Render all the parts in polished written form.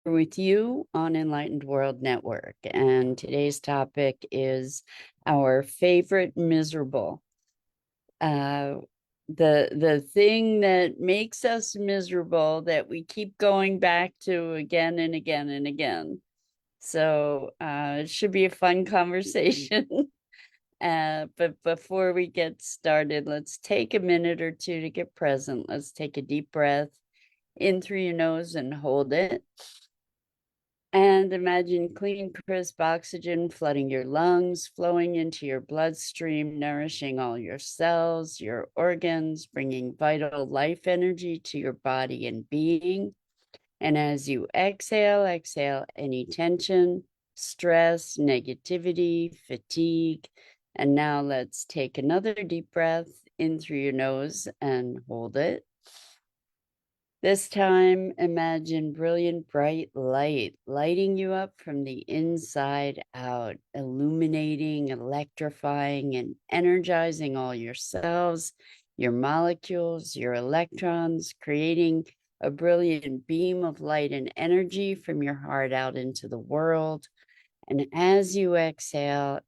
with you on Enlightened World Network, and today's topic is our favorite miserable. Uh, the thing that makes us miserable that we keep going back to again and again and again. So it should be a fun conversation. But before we get started, let's take a minute or two to get present. Let's take a deep breath in through your nose and hold it. And imagine clean, crisp oxygen flooding your lungs, flowing into your bloodstream, nourishing all your cells, your organs, bringing vital life energy to your body and being. And as you exhale any tension, stress, negativity, fatigue. And now let's take another deep breath in through your nose and hold it. This time, imagine brilliant, bright light lighting you up from the inside out, illuminating, electrifying, and energizing all your cells, your molecules, your electrons, creating a brilliant beam of light and energy from your heart out into the world. And as you exhale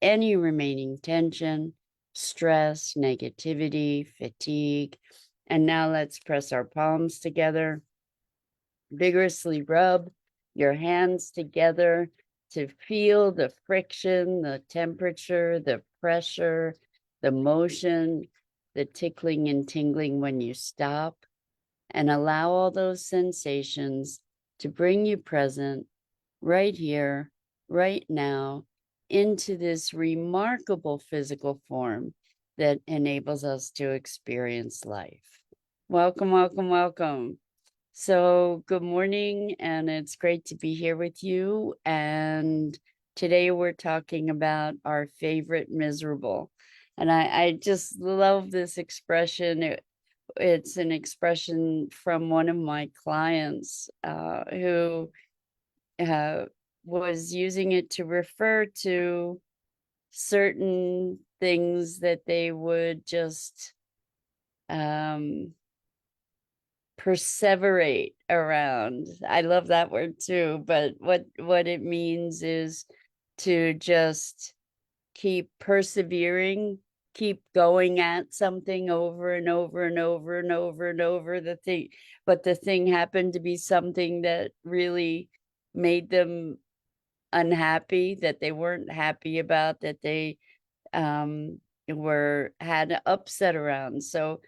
any remaining tension, stress, negativity, fatigue. And now let's press our palms together, vigorously rub your hands together to feel the friction, the temperature, the pressure, the motion, the tickling and tingling when you stop, and allow all those sensations to bring you present right here, right now, into this remarkable physical form that enables us to experience life. Welcome, welcome, welcome. So, good morning, and it's great to be here with you. And today we're talking about our favorite miserable. And I just love this expression. It's an expression from one of my clients who was using it to refer to certain things that they would just perseverate around. I love that word too, but what it means is to just keep persevering, keep going at something over and over and over and over and over but the thing happened to be something that really made them unhappy, that they weren't happy about, that they had upset around. So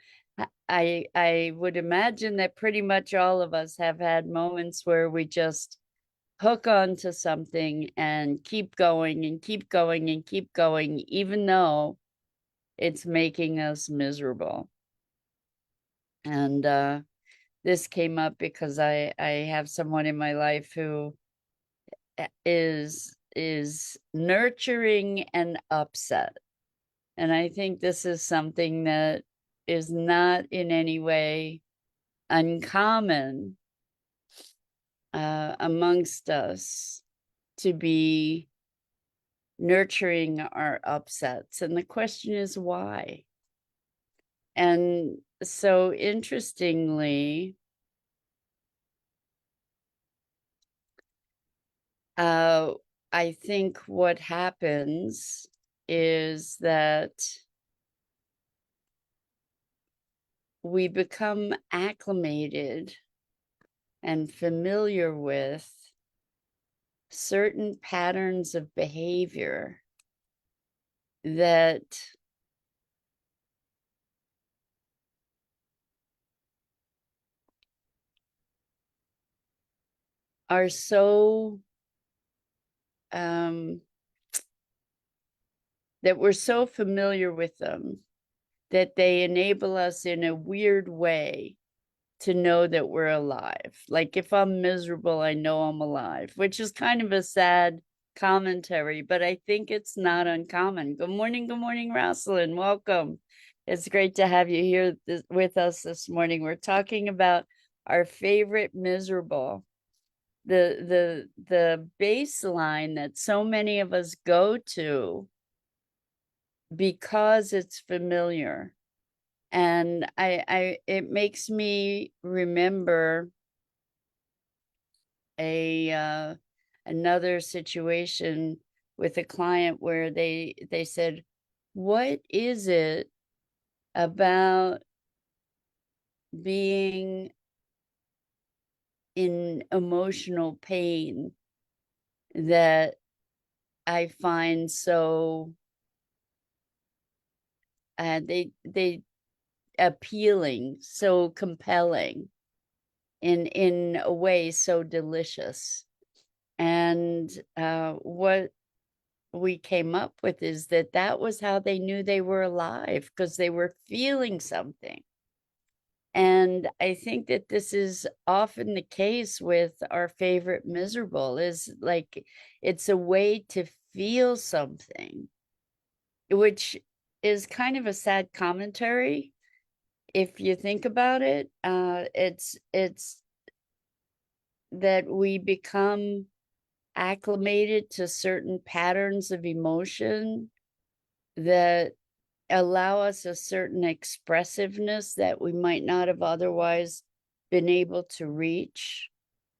I would imagine that pretty much all of us have had moments where we just hook on to something and keep going and keep going and keep going, even though it's making us miserable. And this came up because I have someone in my life who is nurturing and upset. And I think this is something that is not in any way uncommon amongst us, to be nurturing our upsets. And the question is why? And so interestingly, I think what happens is that we become acclimated and familiar with certain patterns of behavior that are so that we're so familiar with them that they enable us in a weird way to know that we're alive. Like if I'm miserable, I know I'm alive, which is kind of a sad commentary, but I think it's not uncommon. Good morning, Rosalind. Welcome. It's great to have you here with us this morning. We're talking about our favorite miserable, the baseline that so many of us go to because it's familiar. And it makes me remember another situation with a client where they said, what is it about being in emotional pain that I find so they appealing, so compelling, in a way so delicious. And what we came up with is that that was how they knew they were alive, because they were feeling something. And I think that this is often the case with our favorite miserable, is like it's a way to feel something, which is kind of a sad commentary if you think about it. It's that we become acclimated to certain patterns of emotion that allow us a certain expressiveness that we might not have otherwise been able to reach.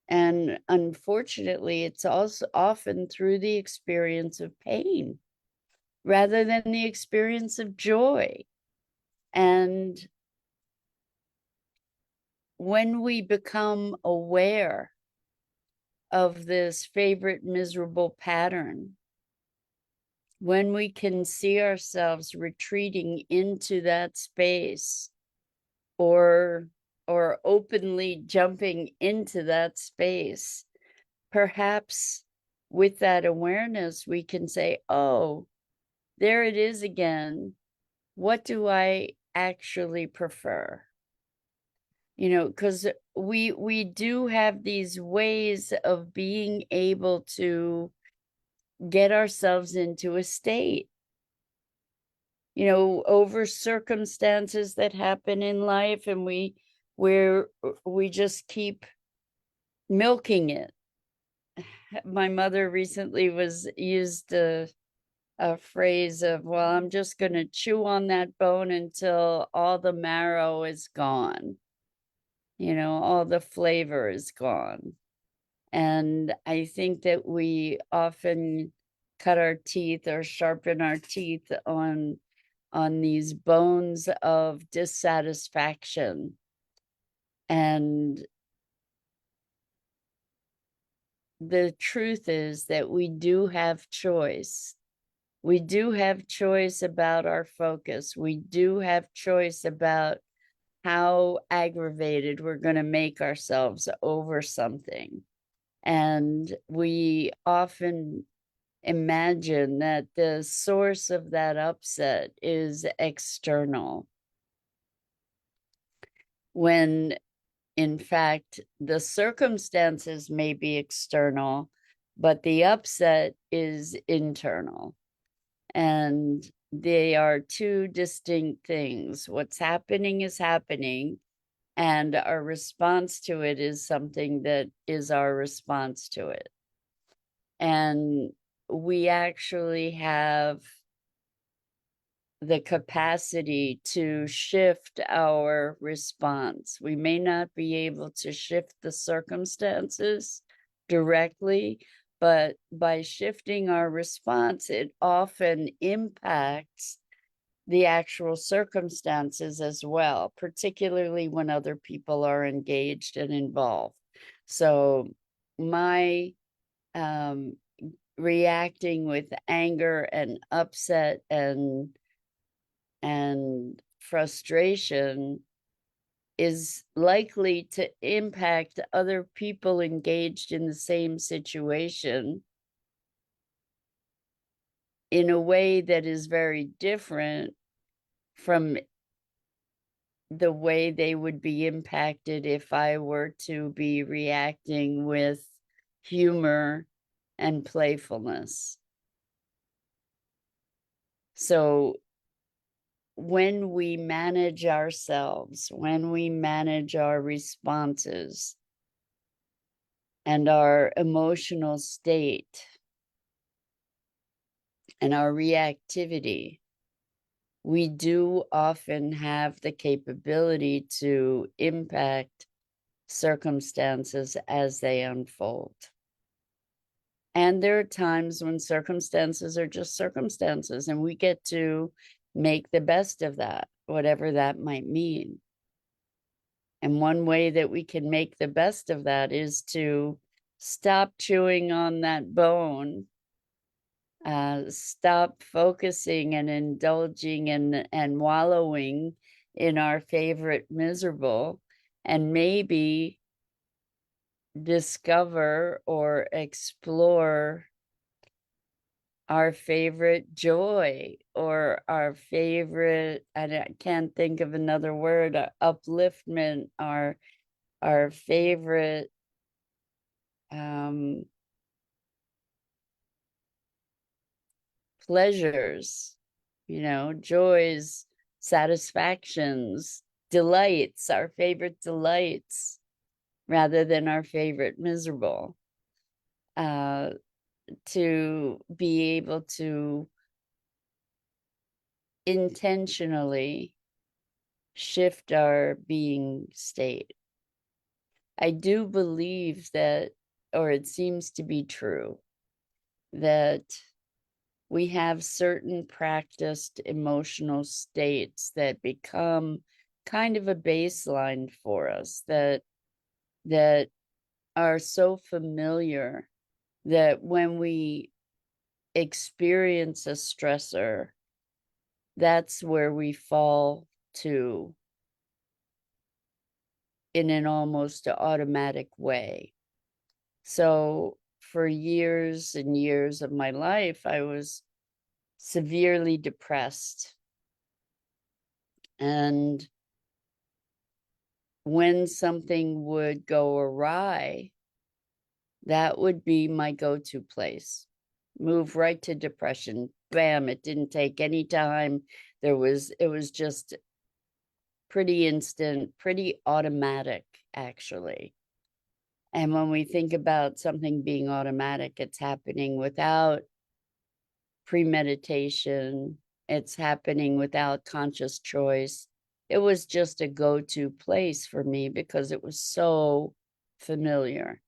And unfortunately, it's also often through the experience of pain rather than the experience of joy. And when we become aware of this favorite miserable pattern, when we can see ourselves retreating into that space, or openly jumping into that space, perhaps with that awareness we can say, oh, there it is again. What do I actually prefer? You know, because we do have these ways of being able to get ourselves into a state, you know, over circumstances that happen in life, and we just keep milking it. My mother recently was used a phrase of, well, I'm just going to chew on that bone until all the marrow is gone, you know, all the flavor is gone. And I think that we often cut our teeth or sharpen our teeth on these bones of dissatisfaction. And the truth is that we do have choice. We do have choice about our focus. We do have choice about how aggravated we're going to make ourselves over something. And we often imagine that the source of that upset is external, when in fact the circumstances may be external, but the upset is internal. And they are two distinct things. What's happening is happening, and our response to it is something that is our response to it. And we actually have the capacity to shift our response. We may not be able to shift the circumstances directly, but by shifting our response, it often impacts the actual circumstances as well, particularly when other people are engaged and involved. So my reacting with anger and upset and frustration is likely to impact other people engaged in the same situation in a way that is very different from the way they would be impacted if I were to be reacting with humor and playfulness. So when we manage ourselves, when we manage our responses and our emotional state and our reactivity, we do often have the capability to impact circumstances as they unfold. And there are times when circumstances are just circumstances, and we get to make the best of that, whatever that might mean. And one way that we can make the best of that is to stop chewing on that bone, stop focusing and indulging and wallowing in our favorite miserable, and maybe discover or explore our favorite joy, or our favorite, I can't think of another word, upliftment, our favorite pleasures, joys, satisfactions, delights, our favorite delights, rather than our favorite miserable. To be able to intentionally shift our being state. I do believe that, or it seems to be true, that we have certain practiced emotional states that become kind of a baseline for us, that are so familiar that when we experience a stressor, that's where we fall to in an almost automatic way. So for years and years of my life, I was severely depressed. And when something would go awry, that would be my go-to place. Move right to depression. Bam, it didn't take any time. It was just pretty instant, pretty automatic, actually. And when we think about something being automatic, it's happening without premeditation. It's happening without conscious choice. It was just a go-to place for me because it was so familiar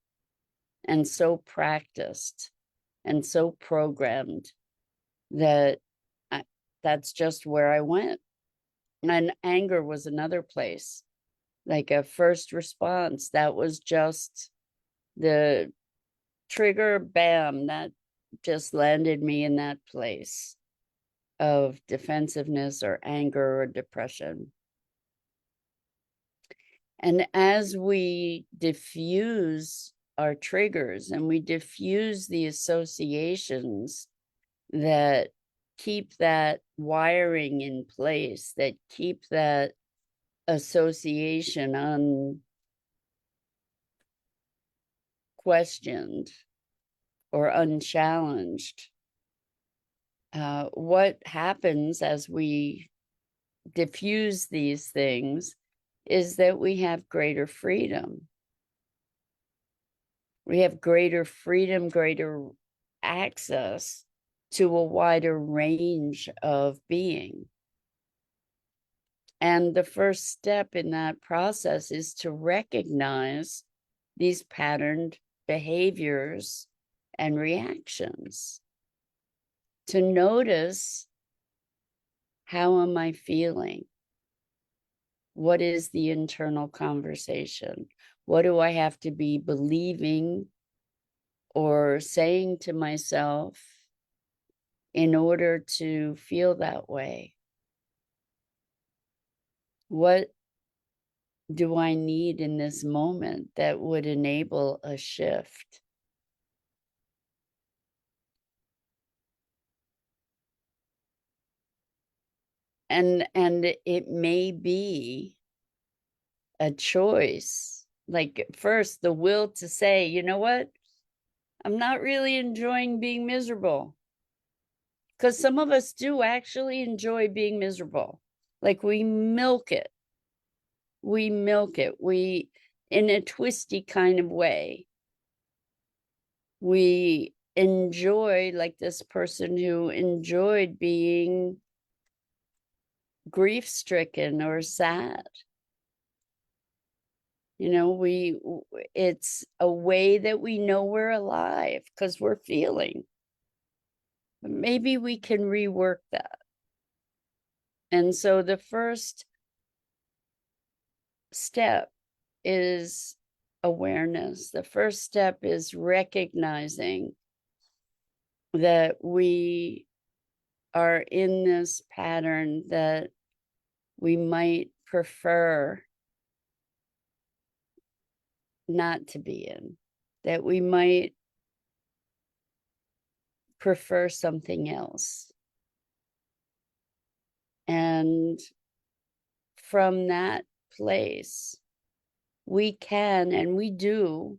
and so practiced and so programmed that that's just where I went. And anger was another place, like a first response. That was just the trigger, bam, that just landed me in that place of defensiveness or anger or depression. And as we diffuse our triggers and we diffuse the associations that keep that wiring in place, that keep that association unquestioned or unchallenged, what happens as we diffuse these things is that we have greater freedom. We have greater freedom, greater access to a wider range of being. And the first step in that process is to recognize these patterned behaviors and reactions. To notice, how am I feeling? What is the internal conversation? What do I have to be believing or saying to myself in order to feel that way? What do I need in this moment that would enable a shift? And it may be a choice. Like, first, the will to say, you know what? I'm not really enjoying being miserable. Because some of us do actually enjoy being miserable. Like, we milk it. We milk it. We, in a twisty kind of way, we enjoy, like this person who enjoyed being grief-stricken or sad. You know, it's a way that we know we're alive because we're feeling. But maybe we can rework that. And so the first step is awareness. The first step is recognizing that we are in this pattern that we might prefer not to be in, that we might prefer something else. And from that place, we can and we do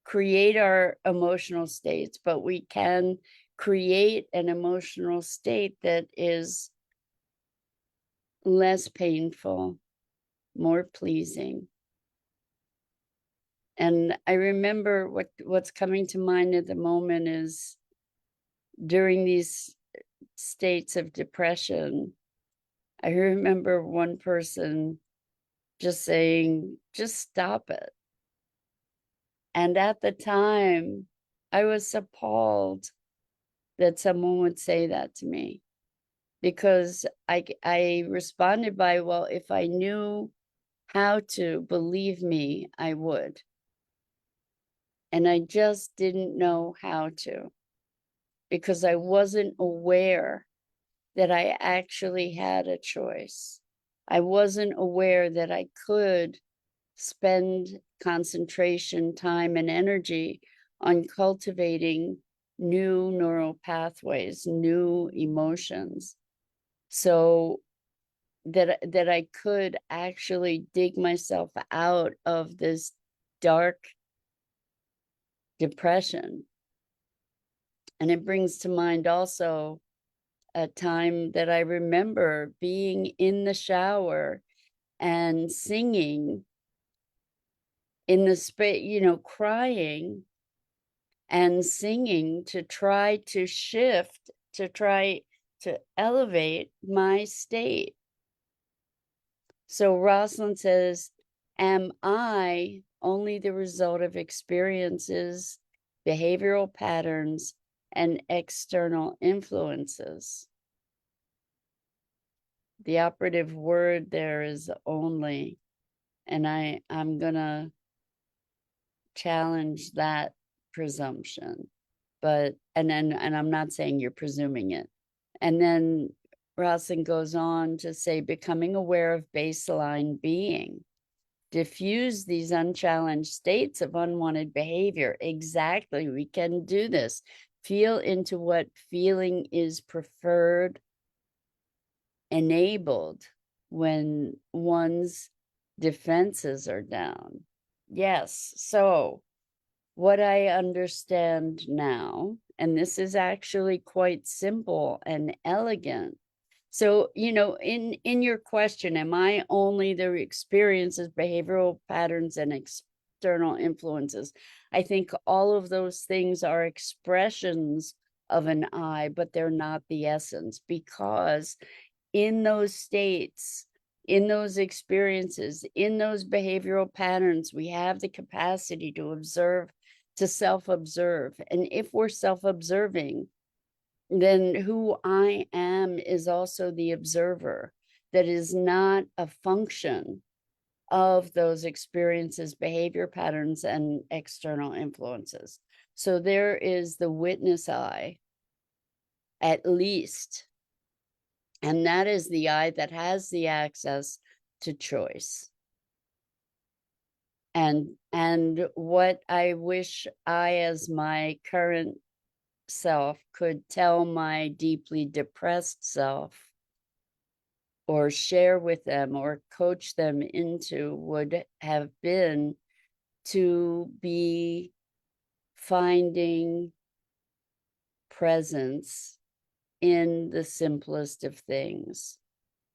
create our emotional states, but we can create an emotional state that is less painful, more pleasing. And I remember what's coming to mind at the moment is during these states of depression, I remember one person just saying, just stop it. And at the time, I was appalled that someone would say that to me, because I responded by, well, if I knew how to, believe me, I would. And I just didn't know how to, because I wasn't aware that I actually had a choice. I wasn't aware that I could spend concentration, time, and energy on cultivating new neural pathways, new emotions, so that I could actually dig myself out of this dark depression. And it brings to mind also a time that I remember being in the shower and singing in the space, you know, crying and singing to try to shift, to try to elevate my state. So Rosalind says, am I only the result of experiences, behavioral patterns, and external influences? The operative word there is only, and I'm gonna challenge that presumption. But and I'm not saying you're presuming it. And then Rosalind goes on to say, becoming aware of baseline being, diffuse these unchallenged states of unwanted behavior. Exactly, we can do this. Feel into what feeling is preferred, enabled when one's defenses are down. Yes, so what I understand now, and this is actually quite simple and elegant. So, you know, in your question, am I only the experiences, behavioral patterns, and external influences? I think all of those things are expressions of an I, but they're not the essence, because in those states, in those experiences, in those behavioral patterns, we have the capacity to observe, to self-observe. And if we're self-observing, then who I am is also the observer, that is not a function of those experiences, behavior patterns, and external influences. So there is the witness I, at least. And that is the I that has the access to choice. And what I wish I, as my current self, could tell my deeply depressed self, or share with them, or coach them into, would have been to be finding presence in the simplest of things,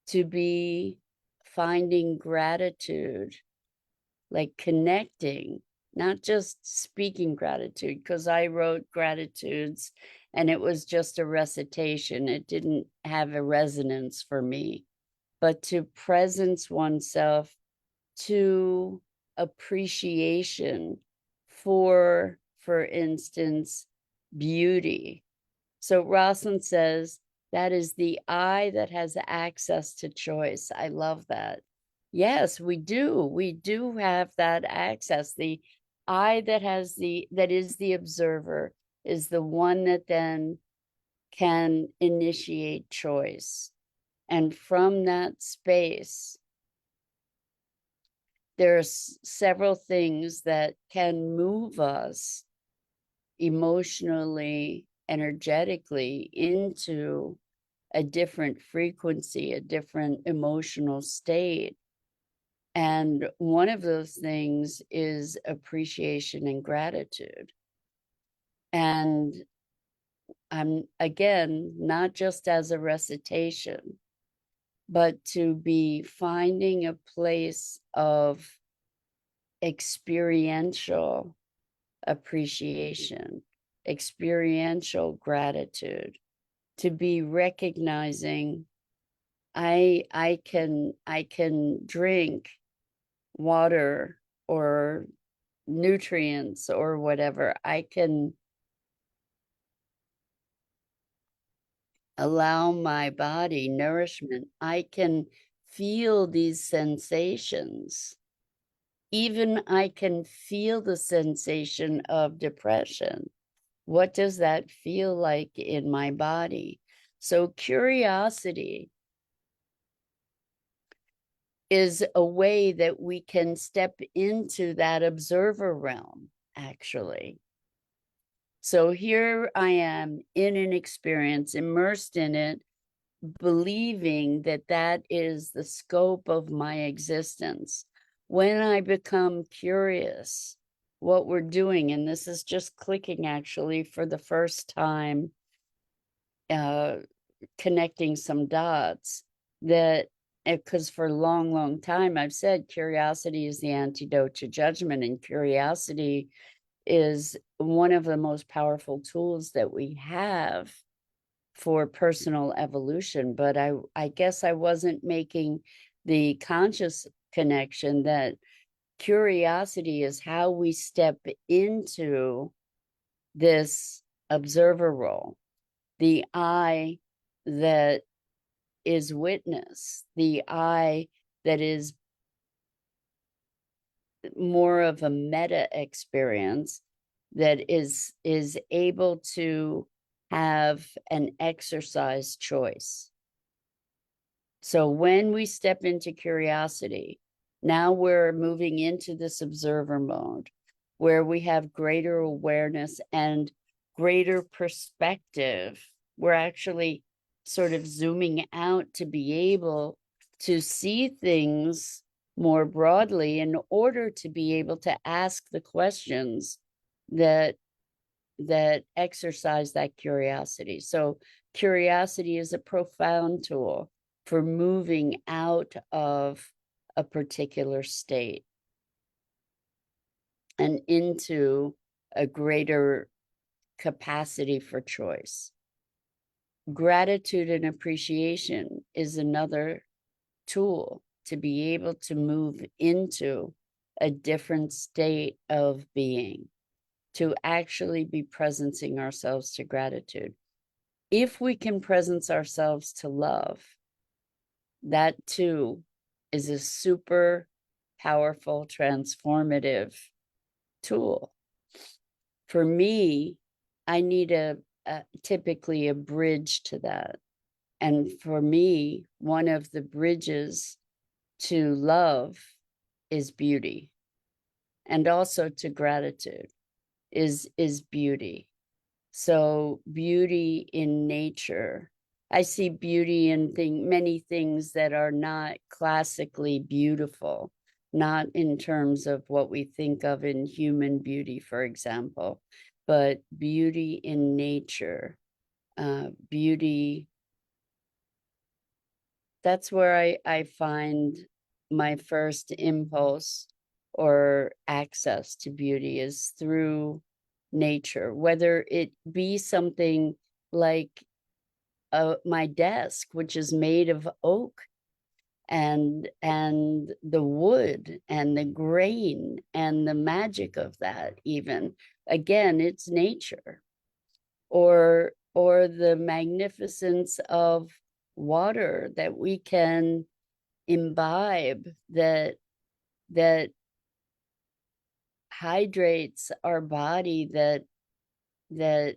to be finding gratitude, like connecting, not just speaking gratitude, because I wrote gratitudes and it was just a recitation. It didn't have a resonance for me. But to presence oneself, to appreciation for instance, beauty. So Rosalind says, that is the I that has access to choice. I love that. Yes, we do. We do have that access. The I that is the observer is the one that then can initiate choice. And from that space, there's several things that can move us emotionally, energetically into a different frequency, a different emotional state. And one of those things is appreciation and gratitude. And I'm, again, not just as a recitation, but to be finding a place of experiential appreciation, experiential gratitude, to be recognizing I can drink water or nutrients or whatever. I can allow my body nourishment. I can feel these sensations. Even I can feel the sensation of depression. What does that feel like in my body? So curiosity is a way that we can step into that observer realm, actually. So here I am in an experience, immersed in it, believing that that is the scope of my existence. When I become curious what we're doing, and this is just clicking actually for the first time, connecting some dots, that because for a long, long time I've said curiosity is the antidote to judgment, and curiosity is one of the most powerful tools that we have for personal evolution. But I guess I wasn't making the conscious connection that curiosity is how we step into this observer role, the I that is witness, the I that is more of a meta experience, that is able to have an exercise choice. So when we step into curiosity, now we're moving into this observer mode where we have greater awareness and greater perspective. We're actually sort of zooming out to be able to see things more broadly in order to be able to ask the questions that exercise that curiosity. So curiosity is a profound tool for moving out of a particular state and into a greater capacity for choice. Gratitude and appreciation is another tool to be able to move into a different state of being, to actually be presencing ourselves to gratitude. If we can presence ourselves to love, that too is a super powerful, transformative tool. For me, I need typically a bridge to that. And for me, one of the bridges to love is beauty, and also to gratitude is beauty. So beauty in nature. I see beauty in many things that are not classically beautiful, not in terms of what we think of in human beauty, for example, but beauty in nature, beauty. That's where I find my first impulse or access to beauty, is through nature, whether it be something like my desk, which is made of oak and the wood and the grain and the magic of that. Even again, it's nature. Or the magnificence of water that we can imbibe, that hydrates our body, that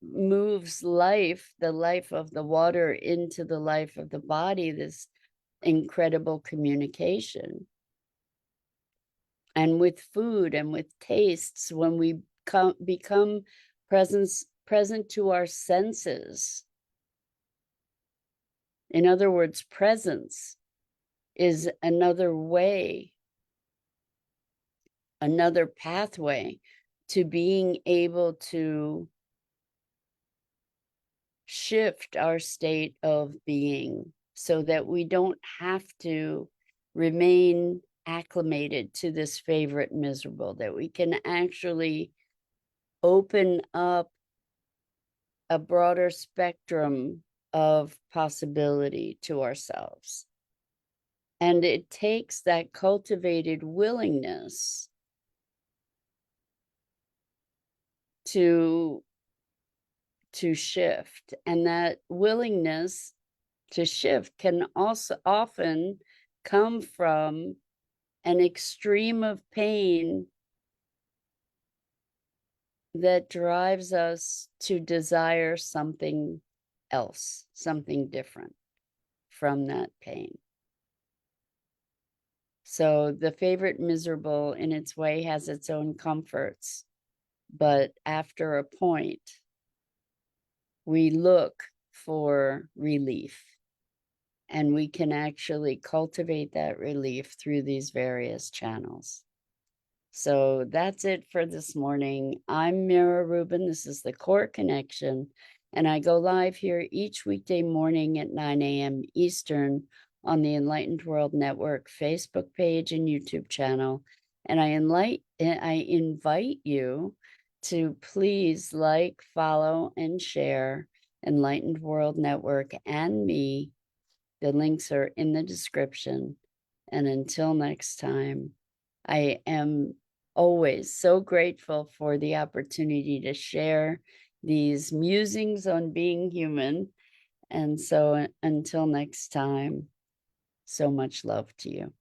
moves life, the life of the water into the life of the body, this incredible communication. And with food and with tastes, when we become present to our senses. In other words, presence is another way, another pathway to being able to shift our state of being so that we don't have to remain acclimated to this favorite miserable, that we can actually open up a broader spectrum of possibility to ourselves. And it takes that cultivated willingness to shift. And that willingness to shift can also often come from an extreme of pain that drives us to desire something else, something different from that pain. So the favorite miserable in its way has its own comforts, but after a point, we look for relief, and we can actually cultivate that relief through these various channels. So that's it for this morning. I'm Mira Rubin. This is the Core Connection, and I go live here each weekday morning at 9 a.m. Eastern on the Enlightened World Network Facebook page and YouTube channel. And I invite you to please like, follow, and share Enlightened World Network and me. The links are in the description. And until next time, I am always so grateful for the opportunity to share these musings on being human. And so until next time, so much love to you.